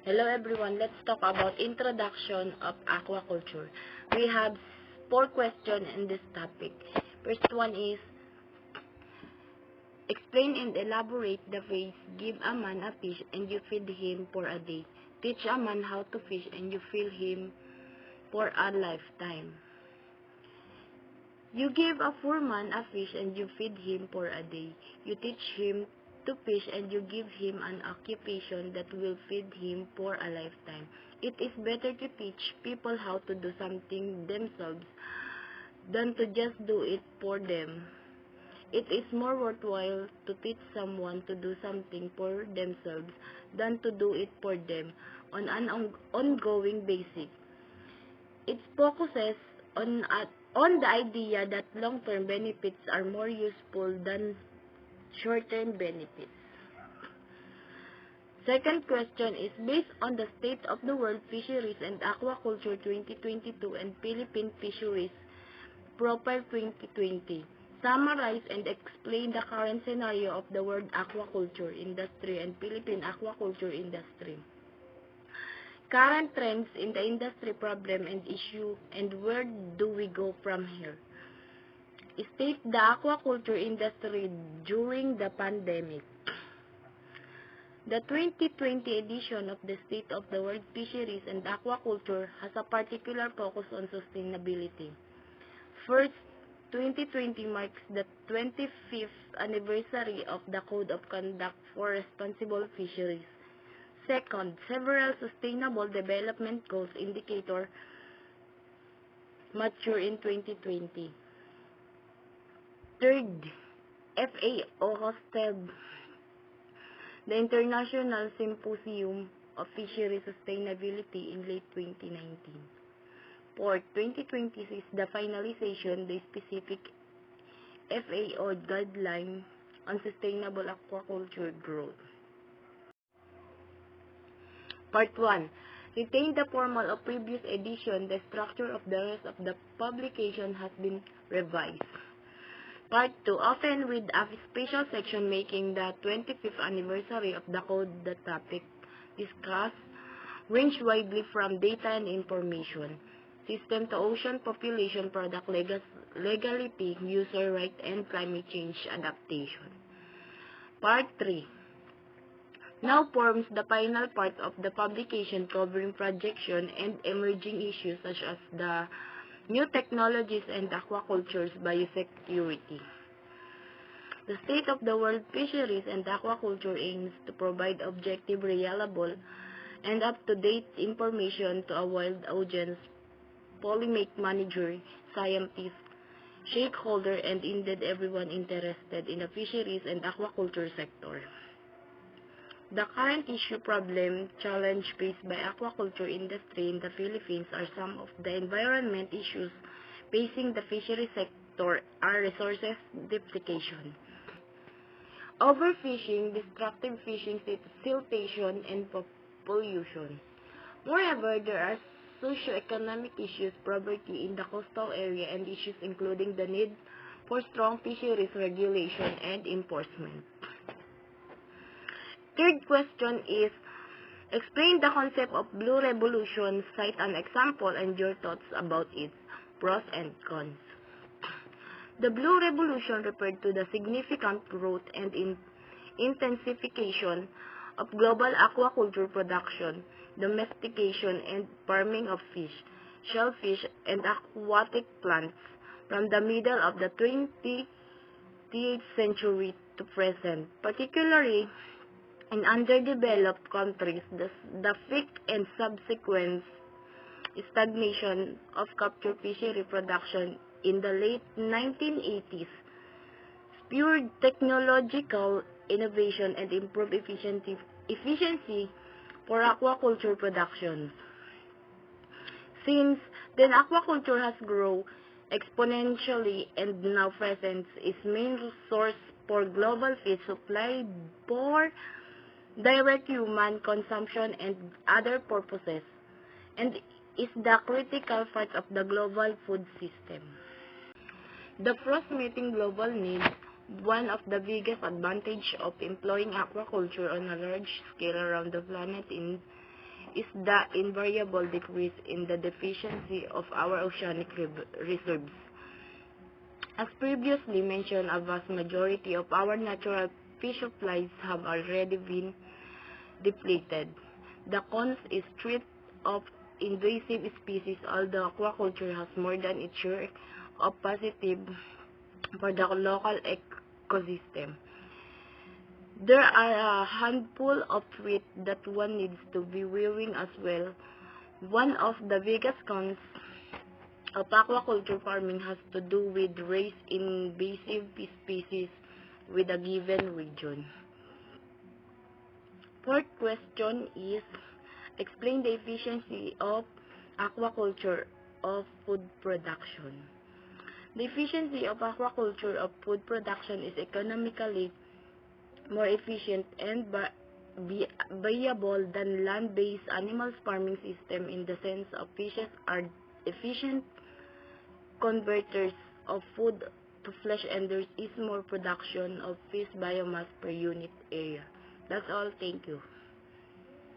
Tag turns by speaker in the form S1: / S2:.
S1: Hello everyone, let's talk about introduction of aquaculture. We have 4 questions in this topic. First one is, explain and elaborate the phrase, give a man a fish and you feed him for a day. Teach a man how to fish and you feed him for a lifetime. You give a poor man a fish and you feed him for a day. You teach him to fish and you give him an occupation that will feed him for a lifetime. It is better to teach people how to do something themselves than to just do it for them. It is more worthwhile to teach someone to do something for themselves than to do it for them on an ongoing basis. It focuses on the idea that long-term benefits are more useful than short-term benefits. Second question is, based on the State of the World Fisheries and Aquaculture 2022 and Philippine Fisheries Proper 2020, summarize and explain the current scenario of the world aquaculture industry and Philippine aquaculture industry. Current trends in the industry, problem and issue, and where do we go from here? State the aquaculture industry during the pandemic. The 2020 edition of the State of the World Fisheries and Aquaculture has a particular focus on sustainability. First, 2020 marks the 25th anniversary of the Code of Conduct for Responsible Fisheries. Second, several Sustainable Development Goals indicator mature in 2020. Third, FAO hosted the International Symposium of Fisheries Sustainability in late 2019. Fourth, 2020 is the finalization the specific FAO guideline on sustainable aquaculture growth. Part 1. Retain the format of previous edition. The structure of the rest of the publication has been revised. Part 2. Often with a special section making the 25th anniversary of the code. The topic discussed range widely from data and information, system to ocean population, product legality, user right, and climate change adaptation. Part 3 now forms the final part of the publication, covering projection and emerging issues such as the new technologies and aquaculture's biosecurity. The State of the World Fisheries and Aquaculture aims to provide objective, reliable, and up-to-date information to a wide audience, policy manager, scientists, stakeholder, and indeed everyone interested in the fisheries and aquaculture sector. The current issue, problem, challenge faced by aquaculture industry in the Philippines are some of the environment issues facing the fishery sector are resources depletion, overfishing, destructive fishing, siltation, and pollution. Moreover, there are socio-economic issues, poverty in the coastal area, and issues including the need for strong fisheries regulation and enforcement. Third question is, explain the concept of Blue Revolution, cite an example and your thoughts about its pros and cons. The Blue Revolution referred to the significant growth and intensification of global aquaculture production, domestication, and farming of fish, shellfish, and aquatic plants from the middle of the 20th century to present, particularly in underdeveloped countries. The effect and subsequent stagnation of capture fishery production in the late 1980s spurred technological innovation and improved efficiency for aquaculture production. Since then, aquaculture has grown exponentially and now presents its main source for global fish supply for direct human consumption and other purposes, and is the critical part of the global food system. The pros meeting global needs. One of the biggest advantages of employing aquaculture on a large scale around the planet is the invariable decrease in the deficiency of our oceanic reserves. As previously mentioned, a vast majority of our natural fish supplies have already been depleted. The cons is threat of invasive species, although aquaculture has more than its share of positive for the local ecosystem. There are a handful of threats that one needs to be wearing as well. One of the biggest cons of aquaculture farming has to do with race invasive species with a given region. Fourth question is, explain the efficiency of aquaculture of food production. The efficiency of aquaculture of food production is economically more efficient and viable than land-based animal farming system in the sense of fishes are efficient converters of food to flesh and there is more production of fish biomass per unit area. That's all. Thank you.